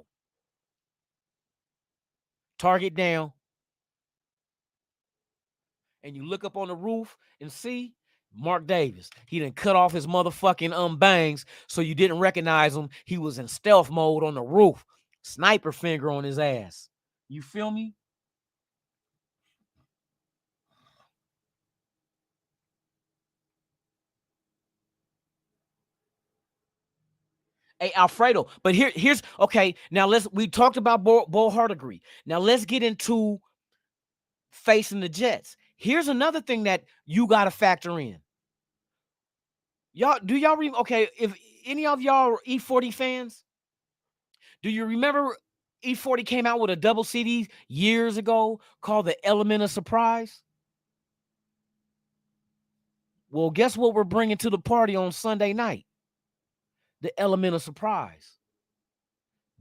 Target down. And you look up on the roof and see Mark Davis. He done cut off his motherfucking bangs so you didn't recognize him. He was in stealth mode on the roof. Sniper finger on his ass. You feel me? Hey, Alfredo, but here's okay. Now we talked about Bo HARDEGREE. Now let's get into facing the Jets. Here's another thing that you got to factor in. Y'all, okay, if any of y'all are E40 fans, do you remember E40 came out with a double CD years ago called The Element of Surprise? Well, guess what we're bringing to the party on Sunday night? The Element of Surprise.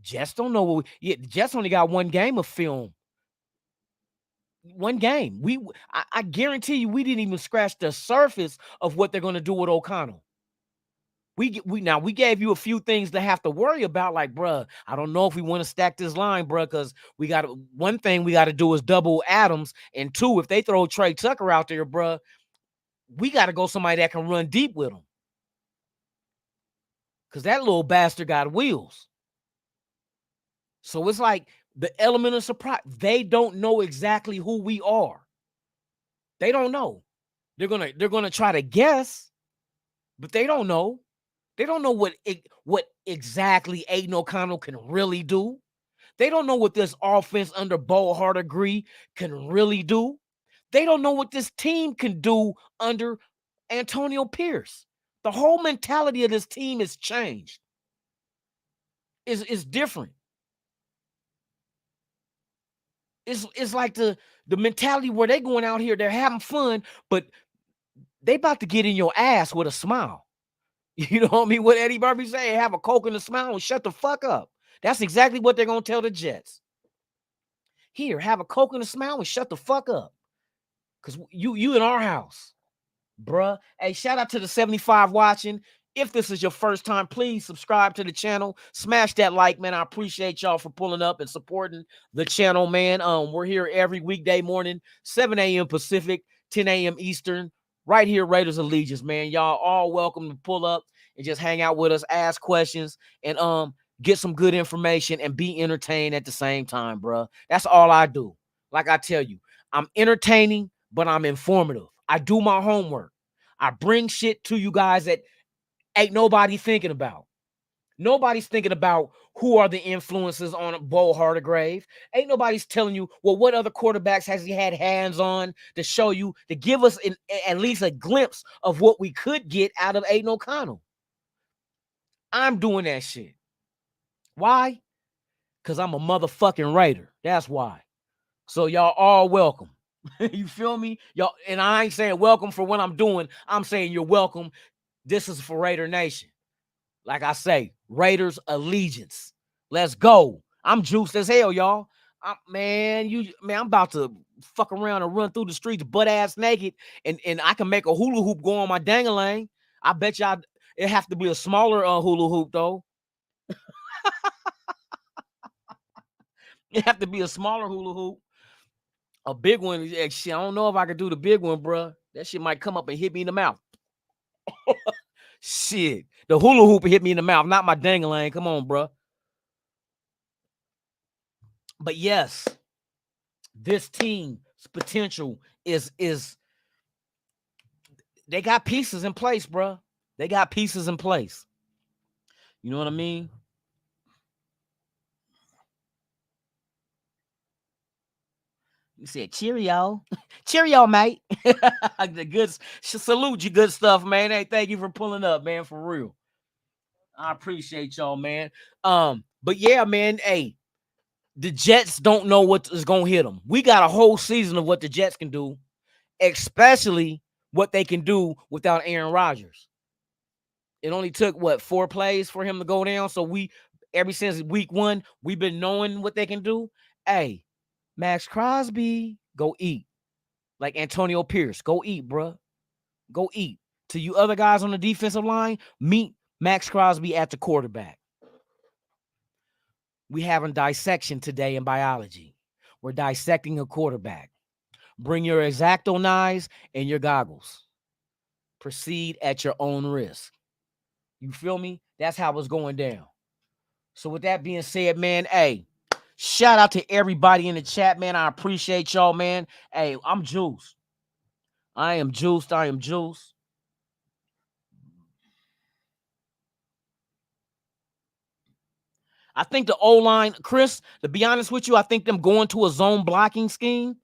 Jets don't know what Jets only got one game of film. One game. I guarantee you we didn't even scratch the surface of what they're going to do with O'Connell. We gave you a few things to have to worry about, like, bruh, I don't know if we want to stack this line, bruh, because one thing we got to do is double Adams, and two, if they throw Trey Tucker out there, bruh, we got to go somebody that can run deep with him. Because that little bastard got wheels. So it's like the element of surprise. They don't know exactly who we are. They don't know. They're gonna try to guess, but they don't know. They don't know what exactly Aiden O'Connell can really do. They don't know what this offense under Bo HARDEGREE can really do. They don't know what this team can do under Antonio Pierce. The whole mentality of this team has changed. Is different. It's like the mentality where they're going out here, they're having fun, but they about to get in your ass with a smile. You know what I mean? What Eddie Murphy say, have a Coke and a smile and shut the fuck up. That's exactly what they're going to tell the Jets. Here, have a Coke and a smile and shut the fuck up. Because you in our house, bruh. Hey, shout out to the 75 watching. If this is your first time, please subscribe to the channel. Smash that like, man. I appreciate y'all for pulling up and supporting the channel, man. We're here every weekday morning, 7 a.m. Pacific, 10 a.m. Eastern. Right here, Raiders Allegiance, man. Y'all all welcome to pull up and just hang out with us, ask questions, and get some good information and be entertained at the same time, bro. That's all I do. Like I tell you, I'm entertaining, but I'm informative. I do my homework. I bring shit to you guys that ain't nobody thinking about. Nobody's thinking about who are the influences on Bo HARDEGREE. Ain't nobody's telling you, well, what other quarterbacks has he had hands on to show you, to give us at least a glimpse of what we could get out of Aiden O'Connell. I'm doing that shit. Why? Because I'm a motherfucking Raider. That's why. So y'all all welcome. You feel me? Y'all, and I ain't saying welcome for what I'm doing. I'm saying you're welcome. This is for Raider Nation. Like I say, Raiders Allegiance. Let's go. I'm juiced as hell, y'all. I'm about to fuck around and run through the streets butt ass naked, and I can make a hula hoop go on my dang-a-lang. I bet y'all it have to be a smaller hula hoop though. It have to be a smaller hula hoop. A big one, shit, I don't know if I could do the big one, bruh. That shit might come up and hit me in the mouth. Shit, the hula hoop hit me in the mouth, not my dangling. Come on, bruh. But yes, this team's potential is they got pieces in place, bruh. They got pieces in place. You know what I mean? You said cheerio. Cheerio, mate. The good salute you, good stuff, man. Hey, thank you for pulling up, man, for real. I appreciate y'all, man. But yeah, man, hey, the Jets don't know what is gonna hit them. We got a whole season of what the Jets can do, especially what they can do without Aaron Rodgers. It only took 4 plays for him to go down. So we, ever since week 1, we've been knowing what they can do. Hey, Max Crosby, go eat. Like Antonio Pierce, go eat, bruh. Go eat. To you other guys on the defensive line, meet Max Crosby at the quarterback. We having dissection today in biology. We're dissecting a quarterback. Bring your X-Acto knives and your goggles. Proceed at your own risk. You feel me? That's how it's going down. So with that being said, man, hey, shout out to everybody in the chat, man. I appreciate y'all, man. Hey, I'm juiced. I am juiced. I am juiced. I think the O-line, Chris, to be honest with you, I think them going to a zone blocking scheme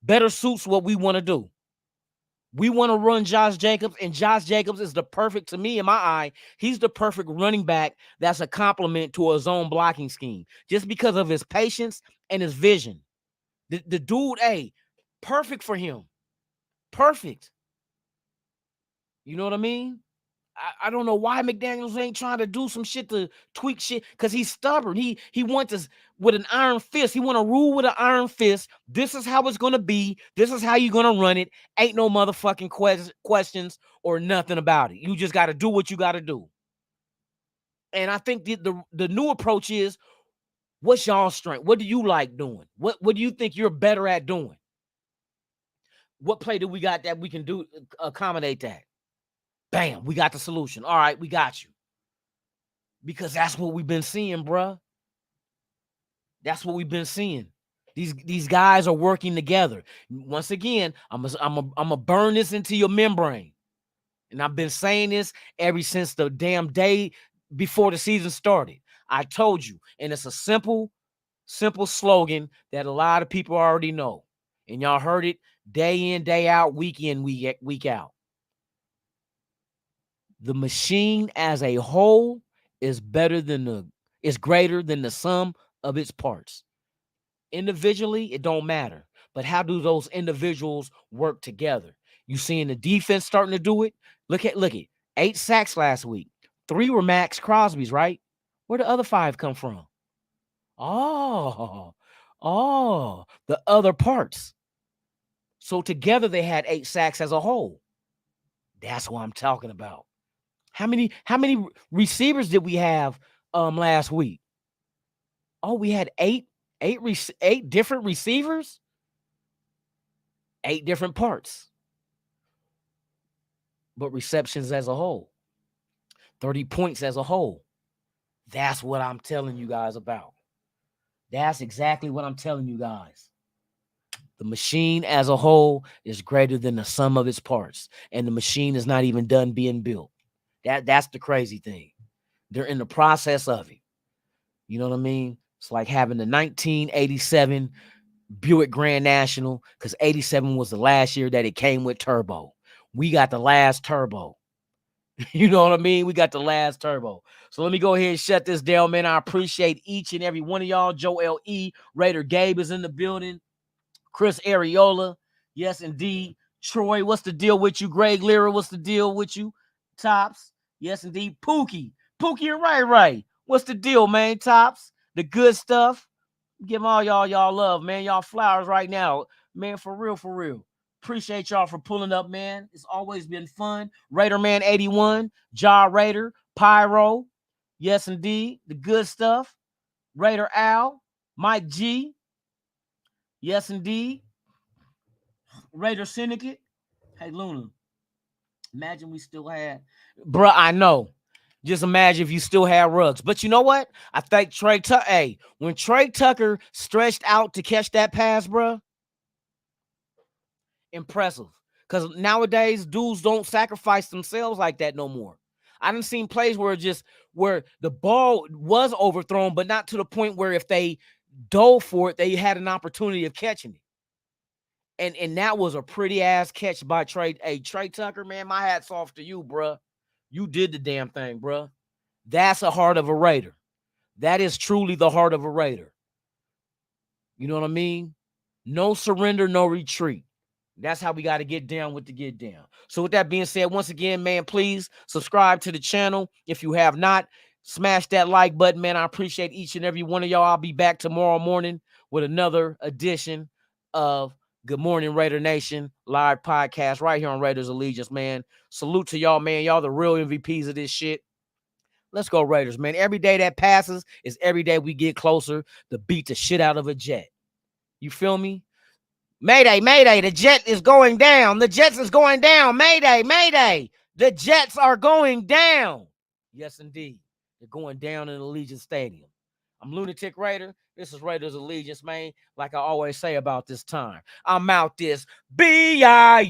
better suits what we want to do. We want to run Josh Jacobs, and Josh Jacobs is the perfect, to me, in my eye, he's the perfect running back that's a complement to a zone blocking scheme just because of his patience and his vision. The dude, hey, perfect for him. Perfect. You know what I mean? I don't know why McDaniels ain't trying to do some shit to tweak shit, because he's stubborn. He wants us with an iron fist. He want to rule with an iron fist. This is how it's going to be. This is how you're going to run it. Ain't no motherfucking questions or nothing about it. You just got to do what you got to do. And I think the new approach is, what's y'all's strength? What do you like doing? What do you think you're better at doing? What play do we got that we can do accommodate that? Bam, we got the solution. All right, we got you. Because that's what we've been seeing, bruh. That's what we've been seeing. These guys are working together. Once again, I'm a burn this into your membrane. And I've been saying this ever since the damn day before the season started. I told you, and it's a simple slogan that a lot of people already know. And y'all heard it day in, day out, week in, week out. The machine as a whole is greater than the sum of its parts. Individually, it don't matter. But how do those individuals work together? You seeing the defense starting to do it? Look at 8 sacks last week. 3 were Max Crosby's, right? Where the other 5 come from? Oh, the other parts. So together they had 8 sacks as a whole. That's what I'm talking about. How many receivers did we have last week? Oh, we had 8 different receivers, 8 different parts. But receptions as a whole, 30 points as a whole. That's what I'm telling you guys about. That's exactly what I'm telling you guys. The machine as a whole is greater than the sum of its parts, and the machine is not even done being built. That's the crazy thing. They're in the process of it. You know what I mean? It's like having the 1987 Buick Grand National, because 87 was the last year that it came with turbo. We got the last turbo. You know what I mean? We got the last turbo. So let me go ahead and shut this down, man. I appreciate each and every one of y'all. Joel E. Raider Gabe is in the building. Chris Areola. Yes, indeed. Troy, what's the deal with you? Greg Lira, what's the deal with you? Tops. Yes, indeed. Pookie and Ray. What's the deal, man? Tops. The good stuff. Give all y'all love, man. Y'all flowers right now. Man, for real. Appreciate y'all for pulling up, man. It's always been fun. Raider Man 81, Ja Raider, Pyro. Yes, indeed. The good stuff. Raider Al. Mike G. Yes, indeed. Raider Syndicate. Hey, Luna. Imagine we still had. Bruh, I know. Just imagine if you still had Ruggs. But you know what? I think Trey Tucker. Hey, when Trey Tucker stretched out to catch that pass, bruh, impressive. Because nowadays, dudes don't sacrifice themselves like that no more. I done seen plays where the ball was overthrown, but not to the point where if they dove for it, they had an opportunity of catching it. And that was a pretty ass catch by Trey. Hey, Trey Tucker, man, my hat's off to you, bruh. You did the damn thing, bruh. That's a heart of a Raider. That is truly the heart of a Raider. You know what I mean? No surrender, no retreat. That's how we got to get down with the get down. So with that being said, once again, man, please subscribe to the channel. If you have not, smash that like button, man. I appreciate each and every one of y'all. I'll be back tomorrow morning with another edition of Good Morning Raider Nation live podcast right here on Raiders Allegiance, man. Salute to y'all, man. Y'all the real MVPs of this shit. Let's go Raiders, man. Every day that passes is every day we get closer to beat the shit out of a Jet. You feel me? Mayday, mayday, the jet is going down. The Jets is going down. Mayday, mayday. The Jets are going down. Yes, indeed. They're going down in Allegiance Stadium. I'm Lunatic Raider. This is Raiders Allegiance, man. Like I always say about this time. I'm out this B-I-N.